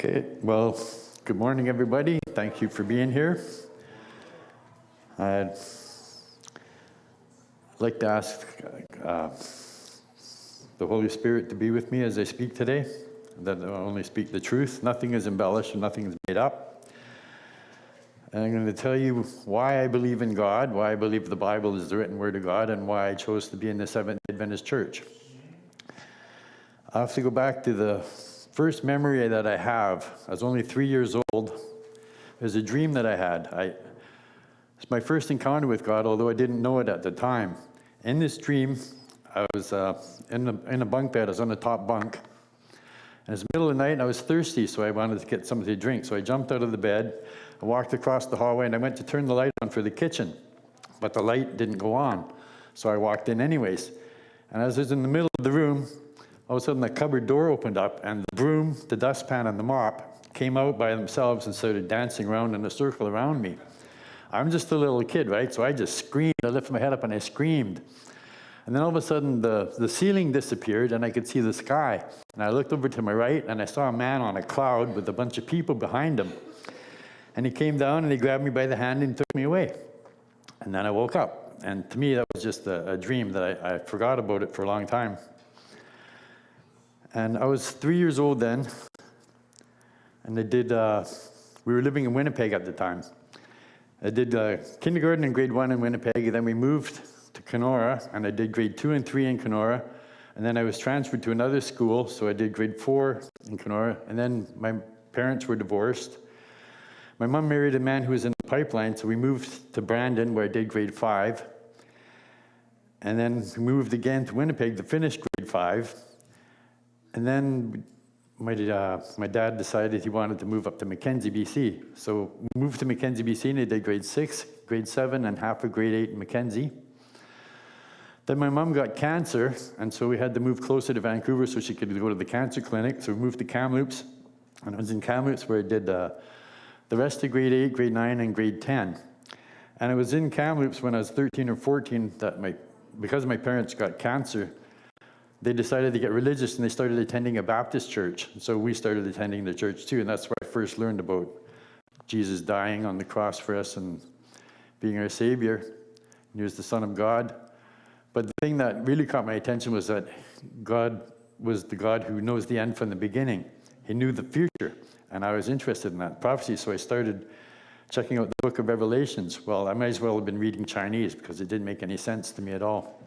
Okay, well, good morning, everybody. Thank you for being here. I'd like to ask the Holy Spirit to be with me as I speak today, that I only speak the truth. Nothing is embellished and nothing is made up. And I'm going to tell you why I believe in God, why I believe the Bible is the written word of God, and why I chose to be in the Seventh-day Adventist Church. I have to go back to the first memory that I have. I was only 3 years old. It was a dream that I had. It's my first encounter with God, although I didn't know it at the time. In this dream, I was in a bunk bed. I was on the top bunk. And it was the middle of the night, and I was thirsty, so I wanted to get something to drink. So I jumped out of the bed, I walked across the hallway, and I went to turn the light on for the kitchen. But the light didn't go on, so I walked in anyways. And as I was in the middle of the room, all of a sudden the cupboard door opened up, and the broom, the dustpan, and the mop came out by themselves and started dancing around in a circle around me. I'm just a little kid, right? So I just screamed. I lifted my head up and I screamed. And then all of a sudden the ceiling disappeared and I could see the sky. And I looked over to my right and I saw a man on a cloud with a bunch of people behind him. And he came down and he grabbed me by the hand and took me away. And then I woke up. And to me that was just a dream that I forgot about it for a long time. And I was 3 years old then, and we were living in Winnipeg at the time. I did kindergarten and grade 1 in Winnipeg, and then we moved to Kenora, and I did grade 2 and 3 in Kenora, and then I was transferred to another school, so I did grade 4 in Kenora, and then my parents were divorced. My mom married a man who was in the pipeline, so we moved to Brandon, where I did grade 5, and then we moved again to Winnipeg to finish grade 5. And then my dad decided he wanted to move up to Mackenzie, BC. So we moved to Mackenzie, BC, and I did grade 6, grade 7, and half of grade 8 in Mackenzie. Then my mom got cancer, and so we had to move closer to Vancouver so she could go to the cancer clinic. So we moved to Kamloops, and I was in Kamloops where I did the rest of grade 8, grade 9, and grade 10. And I was in Kamloops when I was 13 or 14 because my parents got cancer, they decided to get religious and they started attending a Baptist church. And so we started attending the church too, and that's where I first learned about Jesus dying on the cross for us and being our Savior. And he was the Son of God. But the thing that really caught my attention was that God was the God who knows the end from the beginning. He knew the future, and I was interested in that prophecy, so I started checking out the book of Revelations. Well, I might as well have been reading Chinese because it didn't make any sense to me at all.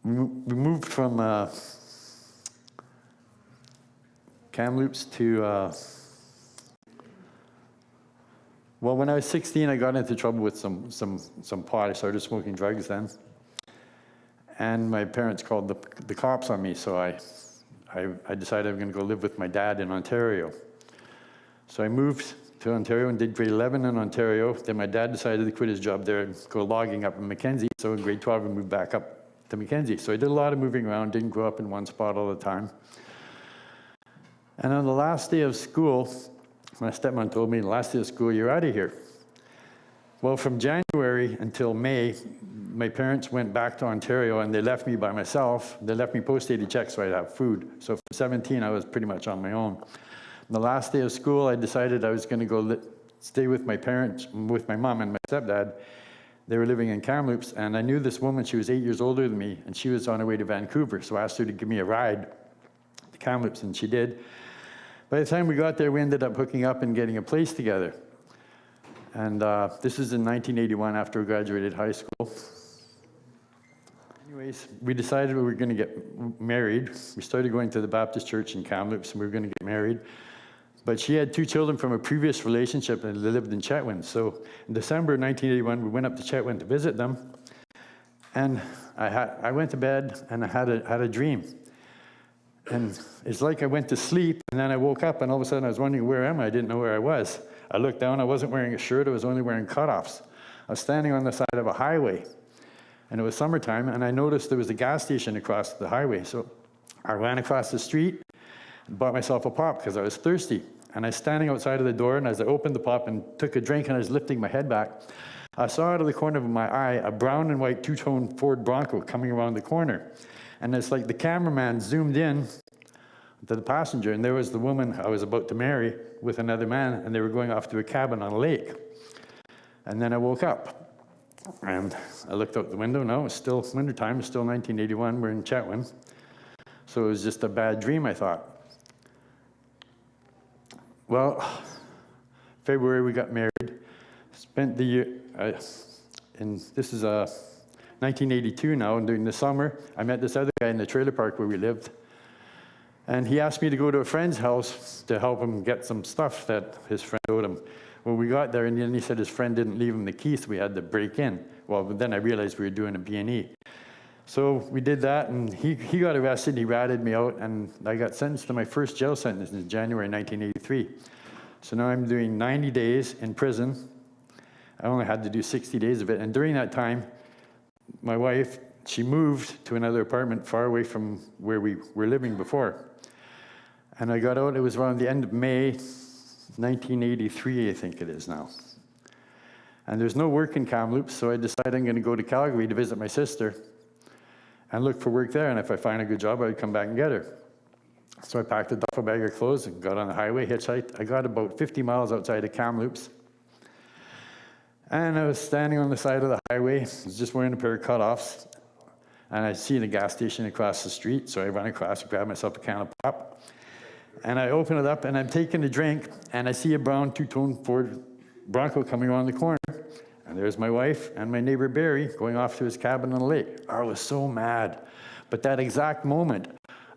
We moved from Kamloops to, well, when I was 16, I got into trouble with some pot. I started smoking drugs then. And my parents called the cops on me, so I decided I'm going to go live with my dad in Ontario. So I moved to Ontario and did grade 11 in Ontario. Then my dad decided to quit his job there and go logging up in Mackenzie. So in grade 12, we moved back up to Mackenzie. So I did a lot of moving around, didn't grow up in one spot all the time. And on the last day of school, my stepmom told me, the last day of school, you're out of here. Well, from January until May, my parents went back to Ontario and they left me by myself. They left me post-dated checks so I'd have food. So from 17, I was pretty much on my own. On the last day of school, I decided I was going to go stay with my parents, with my mom and my stepdad. They were living in Kamloops, and I knew this woman. She was 8 years older than me, and she was on her way to Vancouver, so I asked her to give me a ride to Kamloops, and she did. By the time we got there, we ended up hooking up and getting a place together. And this is in 1981 after we graduated high school. Anyways, we decided we were going to get married. We started going to the Baptist church in Kamloops, and we were going to get married. But she had 2 children from a previous relationship, and they lived in Chetwynd. So in December 1981, we went up to Chetwynd to visit them. And I went to bed, and I had a dream. And it's like I went to sleep, and then I woke up, and all of a sudden I was wondering, where am I? I didn't know where I was. I looked down, I wasn't wearing a shirt, I was only wearing cutoffs. I was standing on the side of a highway, and it was summertime, and I noticed there was a gas station across the highway. So I ran across the street, and bought myself a pop because I was thirsty. And I was standing outside of the door, and as I opened the pop and took a drink and I was lifting my head back, I saw out of the corner of my eye a brown and white two-tone Ford Bronco coming around the corner. And it's like the cameraman zoomed in to the passenger, and there was the woman I was about to marry with another man, and they were going off to a cabin on a lake. And then I woke up, and I looked out the window. No, it's still wintertime. It's still 1981. We're in Chetwynd. So it was just a bad dream, I thought. Well, February we got married. Spent the year, and this is 1982 now, and during the summer, I met this other guy in the trailer park where we lived. And he asked me to go to a friend's house to help him get some stuff that his friend owed him. When we got there, and then he said his friend didn't leave him the key, so we had to break in. Well, then I realized we were doing a B&E. So we did that, and he got arrested, he ratted me out, and I got sentenced to my first jail sentence in January 1983. So now I'm doing 90 days in prison. I only had to do 60 days of it, and during that time, my wife, she moved to another apartment far away from where we were living before. And I got out, it was around the end of May 1983, I think it is now. And there's no work in Kamloops, so I decided I'm going to go to Calgary to visit my sister and look for work there, and if I find a good job, I'd come back and get her. So I packed a duffel bag of clothes and got on the highway, hitchhiked. I got about 50 miles outside of Kamloops. And I was standing on the side of the highway, I was just wearing a pair of cutoffs, and I see the gas station across the street, so I run across and grab myself a can of pop. And I open it up, and I'm taking a drink, and I see a brown two-tone Ford Bronco coming around the corner. And there's my wife and my neighbor Barry going off to his cabin on the lake. I was so mad. But that exact moment,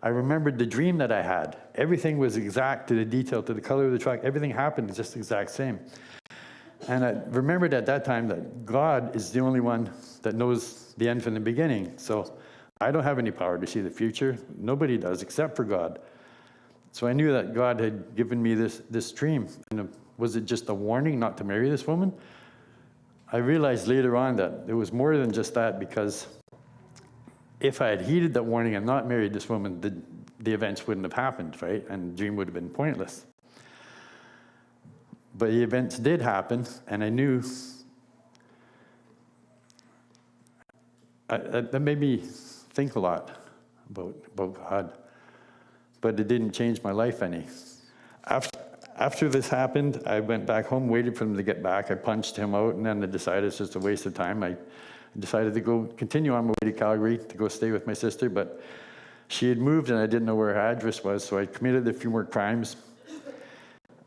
I remembered the dream that I had. Everything was exact to the detail, to the color of the truck. Everything happened just the exact same. And I remembered at that time that God is the only one that knows the end from the beginning. So I don't have any power to see the future. Nobody does except for God. So I knew that God had given me this dream. And was it just a warning not to marry this woman? I realized later on that it was more than just that, because if I had heeded that warning and not married this woman, the events wouldn't have happened, right? And the dream would have been pointless. But the events did happen, and I knew that made me think a lot about God. But it didn't change my life any. After this happened, I went back home, waited for him to get back. I punched him out, and then I decided it's just a waste of time. I decided to continue on my way to Calgary to go stay with my sister, but she had moved, and I didn't know where her address was, so I committed a few more crimes.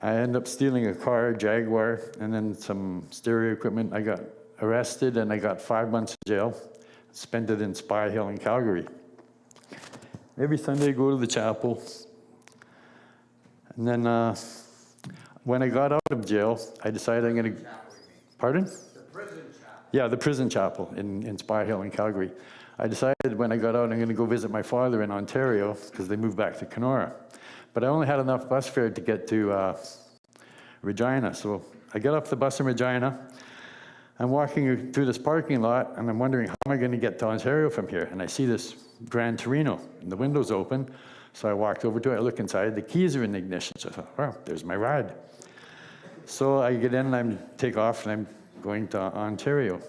I ended up stealing a car, Jaguar, and then some stereo equipment. I got arrested, and I got 5 months in jail. Spent it in Spy Hill in Calgary. Every Sunday I go to the chapel, and then when I got out of jail, I decided I'm going to... Pardon? The prison chapel. Yeah, the prison chapel in Spy Hill in Calgary. I decided when I got out I'm going to go visit my father in Ontario, because they moved back to Kenora. But I only had enough bus fare to get to Regina. So I get off the bus in Regina. I'm walking through this parking lot, and I'm wondering, how am I going to get to Ontario from here? And I see this Grand Torino, and the window's open. So I walked over to it, I look inside, the keys are in the ignition. So I thought, well, there's my ride. So I get in, and I take off, and I'm going to Ontario.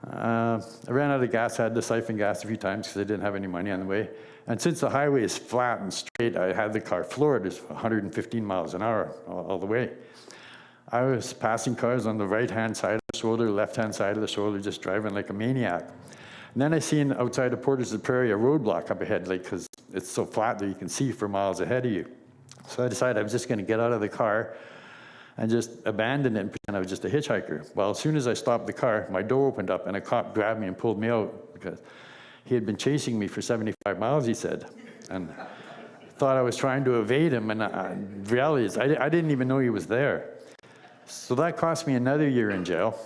I ran out of gas. I had to siphon gas a few times because I didn't have any money on the way. And since the highway is flat and straight, I had the car floored. It's 115 miles an hour all the way. I was passing cars on the right-hand side of the shoulder, left-hand side of the shoulder, just driving like a maniac. And then I seen outside of Portage de Prairie a roadblock up ahead, like, because it's so flat that you can see for miles ahead of you. So I decided I was just going to get out of the car and just abandon it and pretend I was just a hitchhiker. Well, as soon as I stopped the car, my door opened up, and a cop grabbed me and pulled me out, because he had been chasing me for 75 miles, he said, and thought I was trying to evade him, and the reality is I didn't even know he was there. So that cost me another year in jail,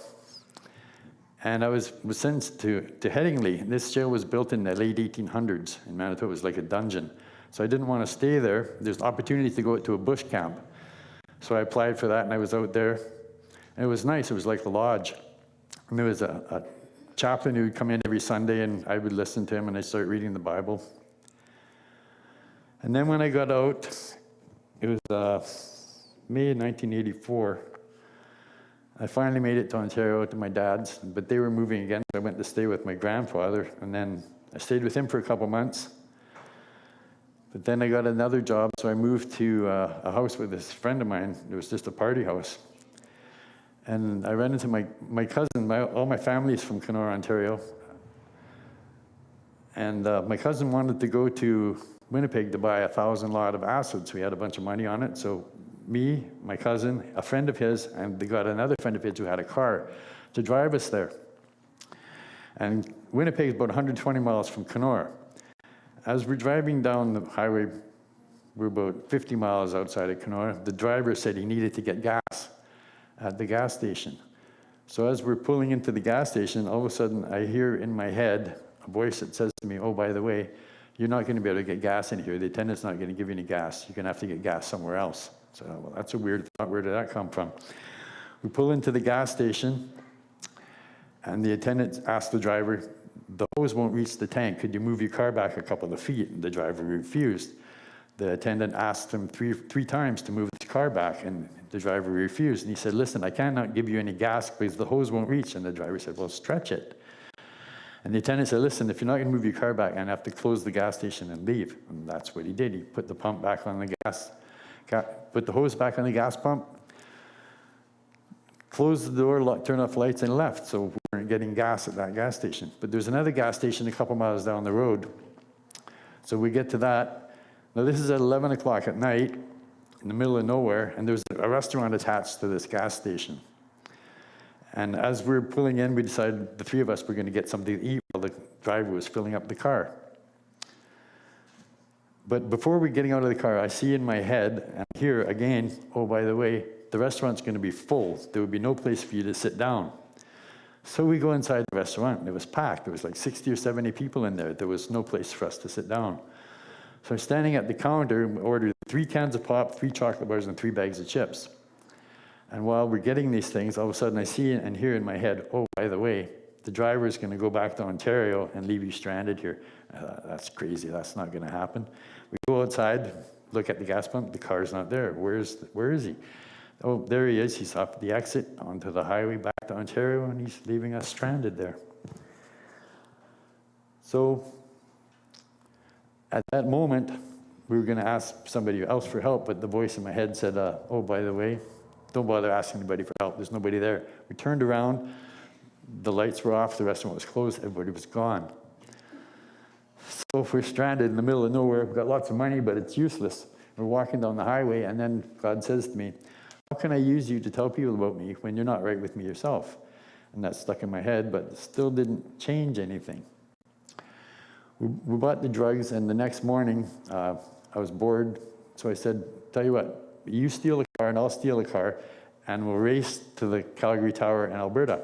and I was sentenced to Headingley. This jail was built in the late 1800s in Manitoba. It was like a dungeon. So I didn't want to stay there. There's opportunities to go to a bush camp. So I applied for that, and I was out there. And it was nice. It was like the lodge. And there was a chaplain who would come in every Sunday, and I would listen to him, and I'd start reading the Bible. And then when I got out, it was May 1984. I finally made it to Ontario, to my dad's, but they were moving again, so I went to stay with my grandfather, and then I stayed with him for a couple months. But then I got another job, so I moved to a house with this friend of mine. It was just a party house. And I ran into my cousin. All my family is from Kenora, Ontario. And my cousin wanted to go to Winnipeg to buy 1,000 lot of acid, so he had a bunch of money on it. So me, my cousin, a friend of his, and they got another friend of his who had a car to drive us there. And Winnipeg is about 120 miles from Kenora. As we're driving down the highway, we're about 50 miles outside of Kenora. The driver said he needed to get gas at the gas station. So as we're pulling into the gas station, all of a sudden I hear in my head a voice that says to me, "Oh, by the way, you're not going to be able to get gas in here. The attendant's not going to give you any gas. You're going to have to get gas somewhere else." So, well, that's a weird thought. Where did that come from? We pull into the gas station, and the attendant asked the driver, "The hose won't reach the tank. Could you move your car back a couple of feet?" And the driver refused. The attendant asked him three times to move his car back, and the driver refused. And he said, "Listen, I cannot give you any gas because the hose won't reach." And the driver said, "Well, stretch it." And the attendant said, "Listen, if you're not going to move your car back, I'm going to have to close the gas station and leave." And that's what he did. He put the pump back on the gas, put the hose back on the gas pump, closed the door, turned off lights, and left. So we weren't getting gas at that gas station. But there's another gas station a couple miles down the road. So we get to that. Now this is at 11 o'clock at night in the middle of nowhere, and there's a restaurant attached to this gas station. And as we're pulling in, we decided the three of us were going to get something to eat while the driver was filling up the car. But before we're getting out of the car, I see in my head and hear again, "Oh, by the way, the restaurant's going to be full. There would be no place for you to sit down." So we go inside the restaurant, and it was packed. There was like 60 or 70 people in there. There was no place for us to sit down. So I'm standing at the counter, and we ordered 3 cans of pop, 3 chocolate bars, and 3 bags of chips. And while we're getting these things, all of a sudden I see and hear in my head, "Oh, by the way, the driver is going to go back to Ontario and leave you stranded here." I thought, that's crazy. That's not going to happen. We go outside, look at the gas pump. The car's not there. Where is he? Oh, there he is. He's off the exit onto the highway back to Ontario, and he's leaving us stranded there. So at that moment, we were going to ask somebody else for help, but the voice in my head said, "Oh, by the way, don't bother asking anybody for help. There's nobody there." We turned around. The lights were off. The restaurant was closed. Everybody was gone. So if we're stranded in the middle of nowhere, we've got lots of money, but it's useless. We're walking down the highway, and then God says to me, "How can I use you to tell people about me when you're not right with me yourself?" And that stuck in my head, but it still didn't change anything. We bought the drugs, and the next morning, I was bored, so I said, "Tell you what, you steal a car and I'll steal a car, and we'll race to the Calgary Tower in Alberta."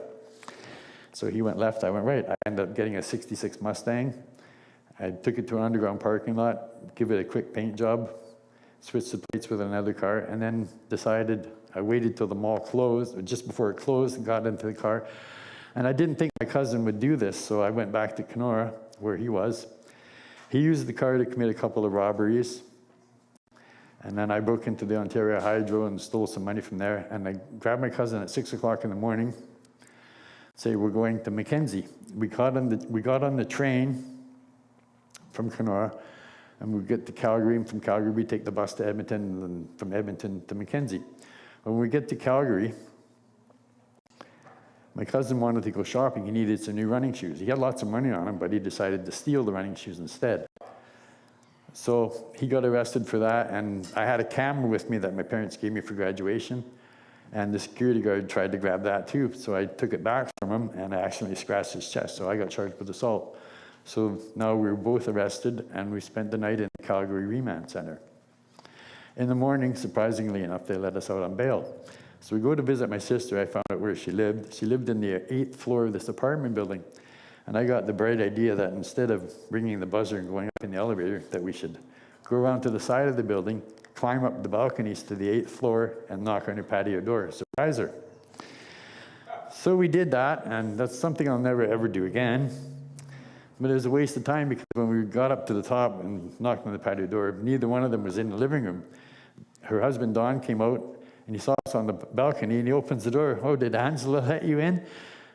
So he went left, I went right. I ended up getting a 66 Mustang. I took it to an underground parking lot, give it a quick paint job, switched the plates with another car, and then decided, I waited till the mall closed, or just before it closed, and got into the car. And I didn't think my cousin would do this, so I went back to Kenora, where he was. He used the car to commit a couple of robberies. And then I broke into the Ontario Hydro and stole some money from there. And I grabbed my cousin at 6 o'clock in the morning, say, "We're going to Mackenzie." We got on the train from Kenora, and we get to Calgary, and from Calgary we take the bus to Edmonton, and then from Edmonton to Mackenzie. When we get to Calgary, my cousin wanted to go shopping. He needed some new running shoes. He had lots of money on him, but he decided to steal the running shoes instead. So he got arrested for that, and I had a camera with me that my parents gave me for graduation, and the security guard tried to grab that too. So I took it back from him, and I accidentally scratched his chest, so I got charged with assault. So now we were both arrested, and we spent the night in the Calgary Remand Center. In the morning, surprisingly enough, they let us out on bail. So we go to visit my sister. I found out where she lived. She lived in the 8th floor of this apartment building. And I got the bright idea that instead of ringing the buzzer and going up in the elevator, that we should go around to the side of the building, climb up the balconies to the 8th floor, and knock on her patio door. Surprise her. So we did that, and that's something I'll never ever do again. But it was a waste of time, because when we got up to the top and knocked on the patio door, neither one of them was in the living room. Her husband, Don, came out, and he saw us on the balcony, and he opens the door. "Oh, did Angela let you in?"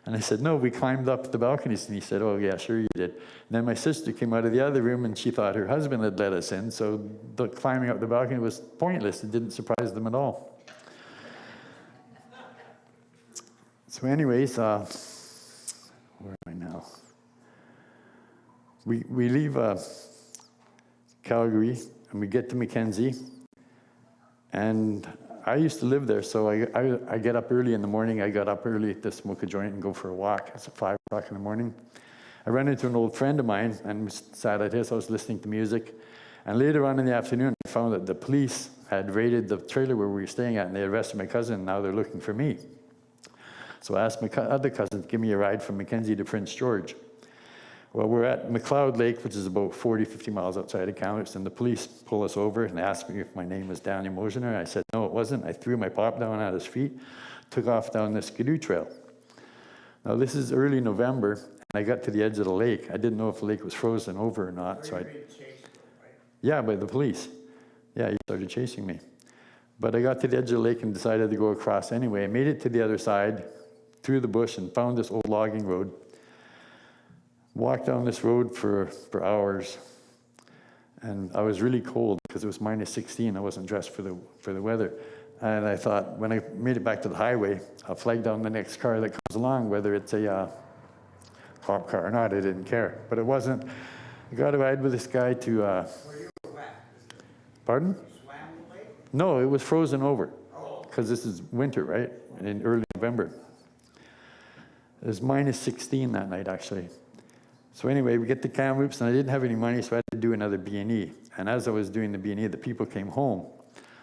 And I said, no, we climbed up the balconies. And he said, oh, yeah, sure you did. And then my sister came out of the other room, and she thought her husband had let us in, so the climbing up the balcony was pointless. It didn't surprise them at all. So anyways, where am I now? We leave Calgary, and we get to Mackenzie, and I used to live there, so I get up early in the morning. I got up early to smoke a joint and go for a walk. It's at 5 o'clock in the morning. I ran into an old friend of mine and was sat at his house listening to music. And later on in the afternoon, I found that the police had raided the trailer where we were staying at, and they arrested my cousin, and now they're looking for me. So I asked my other cousin to give me a ride from Mackenzie to Prince George. Well, we're at McLeod Lake, which is about 40, 50 miles outside of Kamloops, and the police pull us over and they asked me if my name was Daniel Mosionier. I said, no, it wasn't. I threw my pop down at his feet, took off down the Skidoo Trail. Now, this is early November, and I got to the edge of the lake. I didn't know if the lake was frozen over or not. So yeah, by the police. Yeah, he started chasing me. But I got to the edge of the lake and decided to go across anyway. I made it to the other side, through the bush, and found this old logging road. Walked down this road for hours, and I was really cold because it was minus 16. I wasn't dressed for the weather. And I thought, when I made it back to the highway, I'll flag down the next car that comes along, whether it's a cop car or not. I didn't care. But it wasn't. I got a ride with this guy to... Were you wet? Pardon? You swam the lake? No, it was frozen over, because this is winter, right? In early November. It was minus 16 that night, actually. So anyway, we get to Kamloops, and I didn't have any money, so I had to do another B&E. And as I was doing the B&E, the people came home.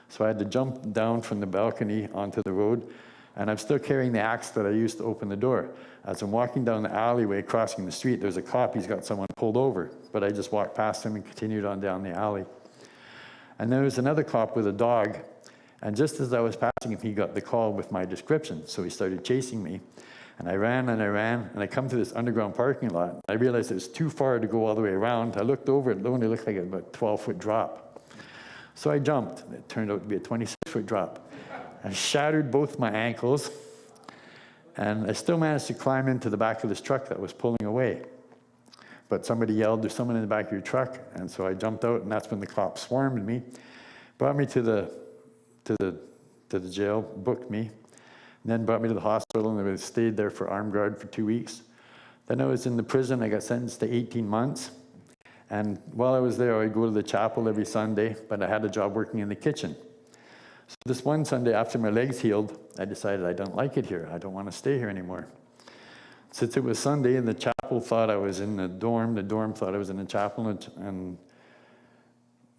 So I had to jump down from the balcony onto the road, and I'm still carrying the axe that I used to open the door. As I'm walking down the alleyway, crossing the street, there's a cop. He's got someone pulled over, but I just walked past him and continued on down the alley. And there was another cop with a dog, and just as I was passing him, he got the call with my description. So he started chasing me. And I ran, and I come to this underground parking lot. I realized it was too far to go all the way around. I looked over, it only looked like about a 12-foot drop. So I jumped. It turned out to be a 26-foot drop. I shattered both my ankles, and I still managed to climb into the back of this truck that was pulling away. But somebody yelled, there's someone in the back of your truck, and so I jumped out, and that's when the cops swarmed me, brought me to the jail, booked me, and then brought me to the hospital, and I stayed there for armed guard for 2 weeks. Then I was in the prison. I got sentenced to 18 months. And while I was there, I'd go to the chapel every Sunday, but I had a job working in the kitchen. So this one Sunday, after my legs healed, I decided I don't like it here. I don't want to stay here anymore. Since it was Sunday and the chapel thought I was in the dorm thought I was in the chapel,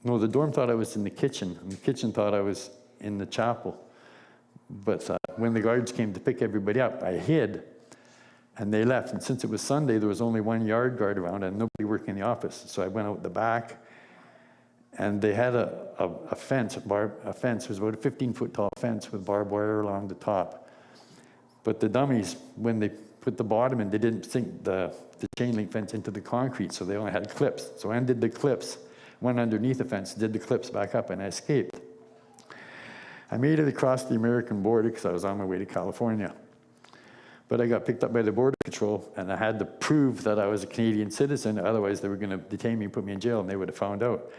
the dorm thought I was in the kitchen, and the kitchen thought I was in the chapel. But when the guards came to pick everybody up, I hid, and they left. And since it was Sunday, there was only one yard guard around and nobody working in the office. So I went out the back, and they had a fence. It was about a 15-foot tall fence with barbed wire along the top. But the dummies, when they put the bottom in, they didn't sink the chain link fence into the concrete, so they only had clips. So I undid the clips, went underneath the fence, did the clips back up, and I escaped. I made it across the American border because I was on my way to California. But I got picked up by the Border Patrol, and I had to prove that I was a Canadian citizen, otherwise they were going to detain me and put me in jail, and they would have found out.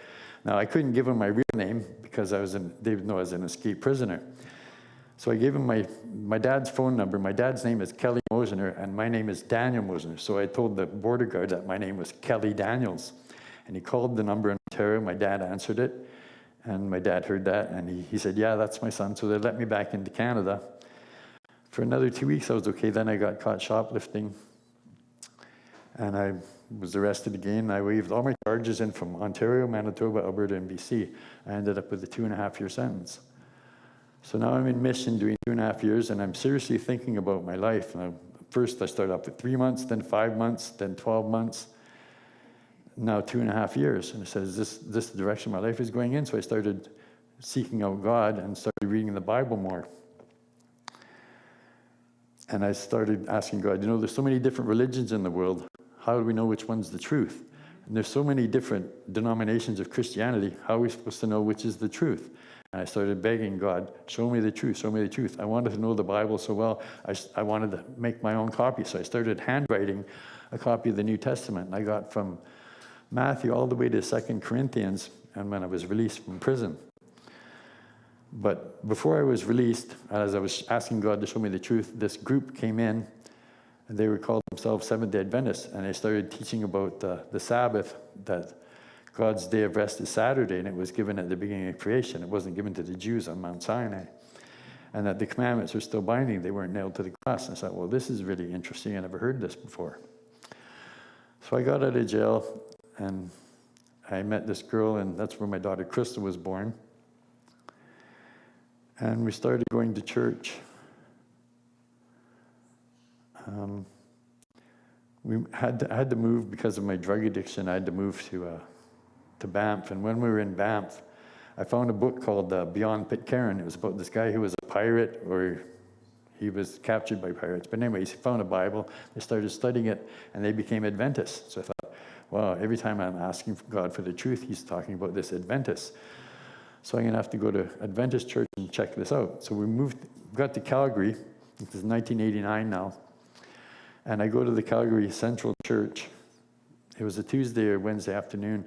Now, I couldn't give them my real name because they would know I was an escaped prisoner. So I gave him my dad's phone number. My dad's name is Kelly Mosionier, and my name is Daniel Mosionier. So I told the border guard that my name was Kelly Daniels. And he called the number in Ontario. My dad answered it. And my dad heard that, and he said, yeah, that's my son. So they let me back into Canada. For another 2 weeks, I was okay. Then I got caught shoplifting, and I was arrested again. I waived all my charges in from Ontario, Manitoba, Alberta, and BC. I ended up with a 2.5-year sentence. So now I'm in mission doing 2.5 years, and I'm seriously thinking about my life. First, I started off with 3 months, then 5 months, then 12 months. Now 2.5 years, and it says, is this the direction my life is going in? So I started seeking out God and started reading the Bible more. And I started asking God, there's so many different religions in the world. How do we know which one's the truth? And there's so many different denominations of Christianity. How are we supposed to know which is the truth? And I started begging God, show me the truth, show me the truth. I wanted to know the Bible so well, I wanted to make my own copy. So I started handwriting a copy of the New Testament. And I got from Matthew all the way to 2 Corinthians, and when I was released from prison. But before I was released, as I was asking God to show me the truth, this group came in, and they were called themselves Seventh-day Adventists, and they started teaching about the Sabbath, that God's day of rest is Saturday, and it was given at the beginning of creation. It wasn't given to the Jews on Mount Sinai. And that the commandments were still binding. They weren't nailed to the cross. And I thought, well, this is really interesting. I never heard this before. So I got out of jail, and I met this girl, and that's where my daughter Krista was born. And we started going to church. I had to move because of my drug addiction. I had to move to Banff. And when we were in Banff, I found a book called Beyond Pitcairn. It was about this guy who was a pirate, or he was captured by pirates. But anyways, he found a Bible. They started studying it, and they became Adventists. So I thought, wow, every time I'm asking God for the truth, he's talking about this Adventist. So I'm going to have to go to Adventist church and check this out. So we got to Calgary. This is 1989 now. And I go to the Calgary Central Church. It was a Tuesday or Wednesday afternoon.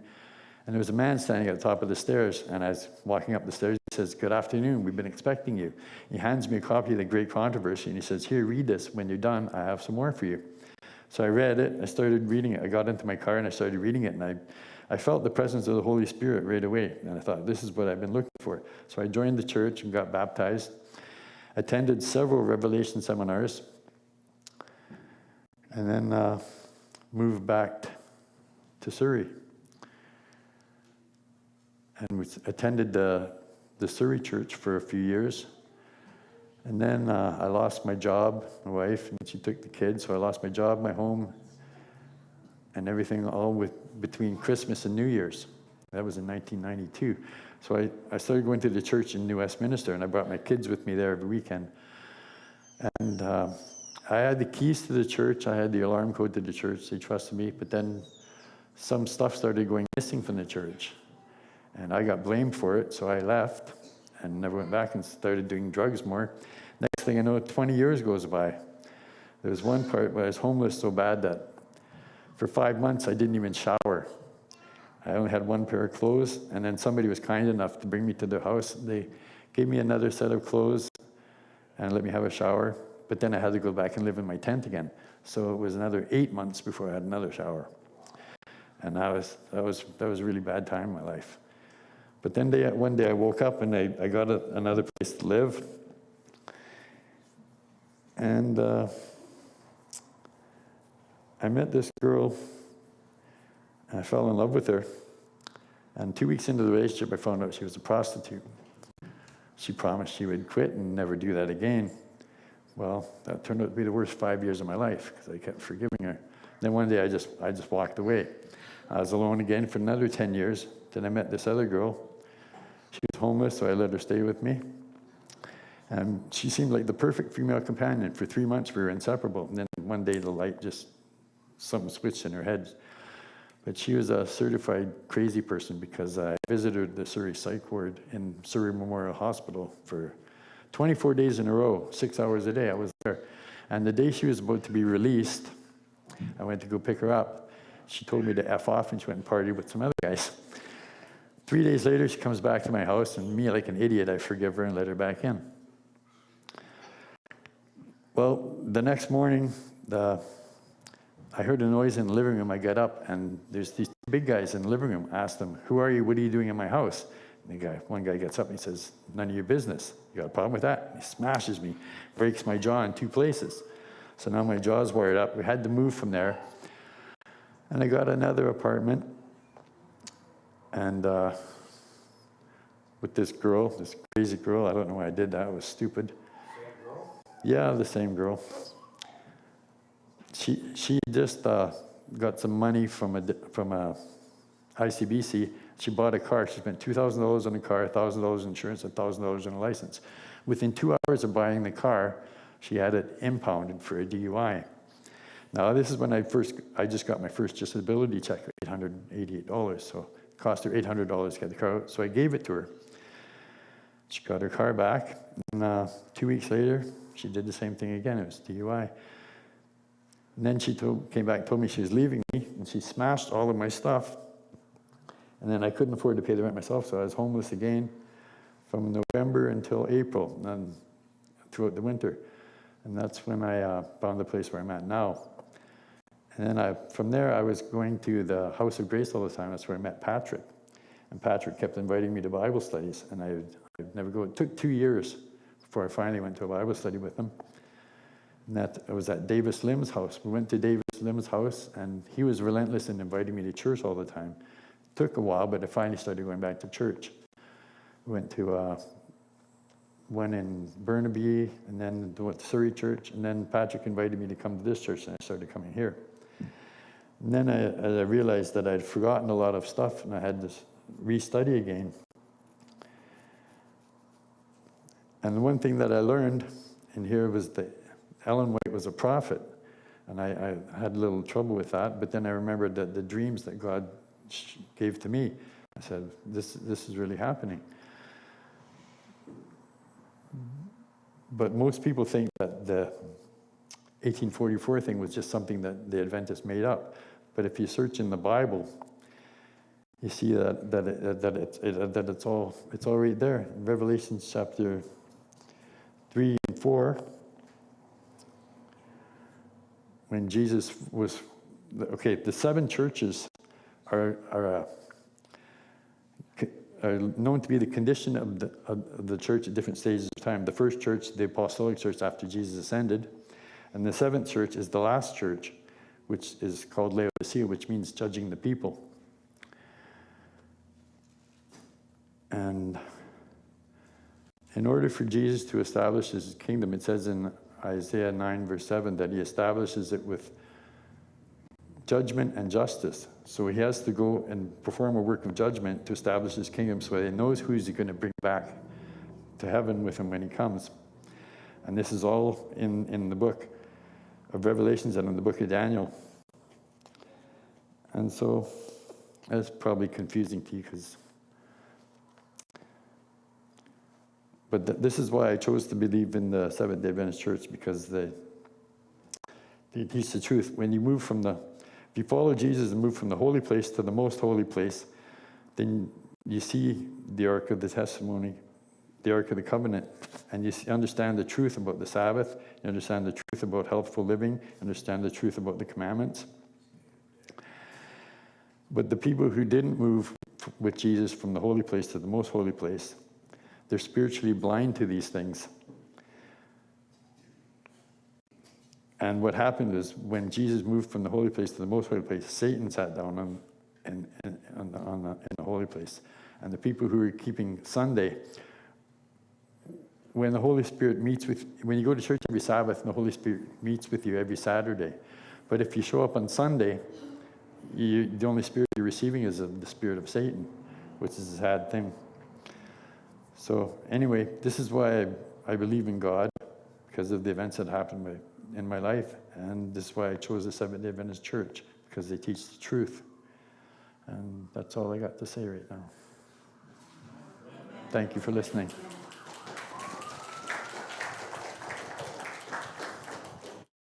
And there was a man standing at the top of the stairs. And as walking up the stairs, he says, "Good afternoon, we've been expecting you." He hands me a copy of The Great Controversy, and he says, "Here, read this. When you're done, I have some more for you." So I read it. I started reading it. I got into my car, and I started reading it. And I felt the presence of the Holy Spirit right away. And I thought, this is what I've been looking for. So I joined the church and got baptized. Attended several Revelation seminars. And then moved back to Surrey. And we attended the Surrey church for a few years. And then I lost my job, my wife, and she took the kids. So I lost my job, my home, and everything all between Christmas and New Year's. That was in 1992. So I started going to the church in New Westminster, and I brought my kids with me there every weekend. And I had the keys to the church. I had the alarm code to the church. They trusted me. But then some stuff started going missing from the church. And I got blamed for it, so I left and never went back and started doing drugs more. Next thing I know, 20 years goes by. There was one part where I was homeless so bad that for 5 months I didn't even shower. I only had one pair of clothes, and then somebody was kind enough to bring me to their house. They gave me another set of clothes and let me have a shower. But then I had to go back and live in my tent again. So it was another 8 months before I had another shower. And that was a really bad time in my life. But then one day I woke up and I got another place to live. And I met this girl, and I fell in love with her. And 2 weeks into the relationship, I found out she was a prostitute. She promised she would quit and never do that again. Well, that turned out to be the worst 5 years of my life, because I kept forgiving her. Then one day I just walked away. I was alone again for another 10 years. Then I met this other girl. She was homeless, so I let her stay with me. And she seemed like the perfect female companion. For 3 months, we were inseparable. And then one day, something switched in her head. But she was a certified crazy person, because I visited the Surrey Psych Ward in Surrey Memorial Hospital for 24 days in a row, 6 hours a day. I was there. And the day she was about to be released, I went to go pick her up. She told me to F off, and she went and partied with some other guys. 3 days later, she comes back to my house, and me, like an idiot, I forgive her and let her back in. Well, the next morning, I heard a noise in the living room. I got up, and there's these big guys in the living room. I asked them, "Who are you? What are you doing in my house?" And one guy gets up and he says, "None of your business. You got a problem with that?" He smashes me, breaks my jaw in 2 places. So now my jaw's wired up. We had to move from there. And I got another apartment. And with this girl, this crazy girl. I don't know why I did that. It was stupid. Same girl? Yeah, the same girl. She just got some money from a ICBC. She bought a car. She spent $2,000 on the car, $1,000 in insurance, $1,000 on a license. Within 2 hours of buying the car, she had it impounded for a DUI. Now, this is when I just got my first disability check, $888. So it cost her $800 to get the car out. So I gave it to her. She got her car back. And 2 weeks later, she did the same thing again. It was DUI. And then she came back and told me she was leaving me, and she smashed all of my stuff. And then I couldn't afford to pay the rent myself, so I was homeless again from November until April, and throughout the winter. And that's when I found the place where I'm at now. And then from there, I was going to the House of Grace all the time. That's where I met Patrick. And Patrick kept inviting me to Bible studies, and I'd never go. It took 2 years before I finally went to a Bible study with him. And I was at Davis Lim's house. We went to Davis Lim's house, and he was relentless in inviting me to church all the time. It took a while, but I finally started going back to church. We went to one in Burnaby, and then went to Surrey Church, and then Patrick invited me to come to this church, and I started coming here. And then I realized that I'd forgotten a lot of stuff, and I had to restudy again. And the one thing that I learned in here was that Ellen White was a prophet, and I had a little trouble with that, but then I remembered that the dreams that God gave to me, I said, this is really happening. But most people think that the 1844 thing was just something that the Adventists made up. But if you search in the Bible, you see that it's all right there. In Revelation chapter 3 and 4, when Jesus was, the 7 churches are known to be the condition of the church at different stages of time. The first church, the apostolic church after Jesus ascended, and the 7th church is the last church, which is called Laodicea, which means judging the people. And in order for Jesus to establish his kingdom, it says in Isaiah 9 verse 7 that he establishes it with judgment and justice. So he has to go and perform a work of judgment to establish his kingdom, so he knows who he's going to bring back to heaven with him when he comes. And this is all in the book of Revelations and in the book of Daniel. And so that's probably confusing to you, but this is why I chose to believe in the Seventh-day Adventist Church, because they teach the truth. When you move if you follow Jesus and move from the holy place to the most holy place, then you see the Ark of the Testimony, the Ark of the Covenant, and you understand the truth about the Sabbath, you understand the truth about healthful living, you understand the truth about the commandments. But the people who didn't move with Jesus from the holy place to the most holy place, they're spiritually blind to these things. And what happened is when Jesus moved from the holy place to the most holy place, Satan sat down in the holy place. And the people who were keeping Sunday, when the Holy Spirit when you go to church every Sabbath, the Holy Spirit meets with you every Saturday. But if you show up on Sunday, the only spirit you're receiving is the spirit of Satan, which is a sad thing. So anyway, this is why I believe in God, because of the events that happened in my life. And this is why I chose the Seventh-day Adventist Church, because they teach the truth. And that's all I got to say right now. Thank you for listening.